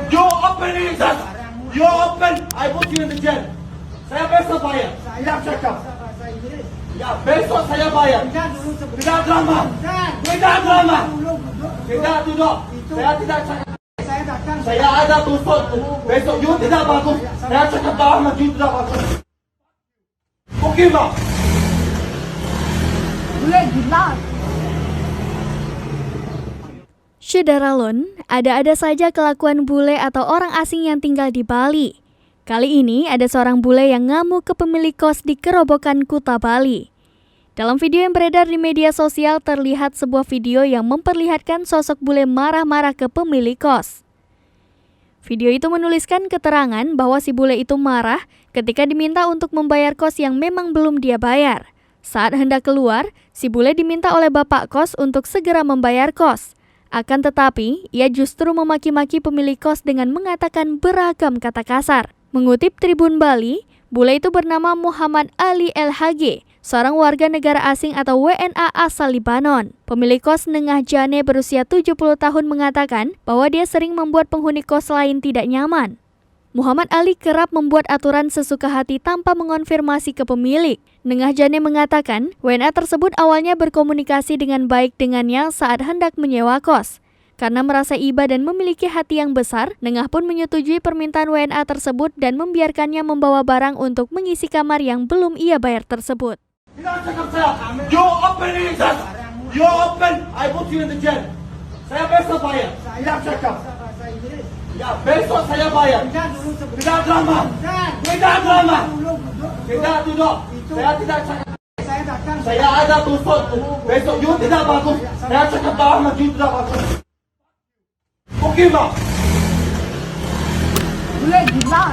You open it, you open, I put you in the jail. Saya besok bayar. Tidak cakap. Ya besok saya bayar. Tidak drama. Tidak drama. Tidak duduk. Saya tidak cakap. Saya ada tusuk. Besok you tidak bagus. Saya cakap lama you tidak bagus. Oke bang. Syederalun, ada-ada saja kelakuan bule atau orang asing yang tinggal di Bali. Kali ini ada seorang bule yang ngamuk ke pemilik kos di Kerobokan, Kuta, Bali. Dalam video yang beredar di media sosial terlihat sebuah video yang memperlihatkan sosok bule marah-marah ke pemilik kos. Video itu menuliskan keterangan bahwa si bule itu marah ketika diminta untuk membayar kos yang memang belum dia bayar. Saat hendak keluar, si bule diminta oleh bapak kos untuk segera membayar kos. Akan tetapi, ia justru memaki-maki pemilik kos dengan mengatakan beragam kata kasar. Mengutip Tribun Bali, bule itu bernama Muhammad Ali LHG, seorang warga negara asing atau WNA asal Libanon. Pemilik kos Nengah Jane berusia 70 tahun mengatakan bahwa dia sering membuat penghuni kos lain tidak nyaman. Muhammad Ali kerap membuat aturan sesuka hati tanpa mengonfirmasi ke pemilik. Nengah Jane mengatakan, WNA tersebut awalnya berkomunikasi dengan baik dengannya saat hendak menyewa kos. Karena merasa iba dan memiliki hati yang besar, Nengah pun menyetujui permintaan WNA tersebut dan membiarkannya membawa barang untuk mengisi kamar yang belum ia bayar tersebut. Tidak cakap saya. You open it, you open, I put you in the jail. Saya besok bayar. Tidak cakap. Ya besok saya bayar. Tidak drama. Tidak drama. Tidak duduk. Saya tidak cakap. Saya ada tusuk. Besok you tidak bagus. Saya cakap lama you tidak bagus. Oke bang. Gila.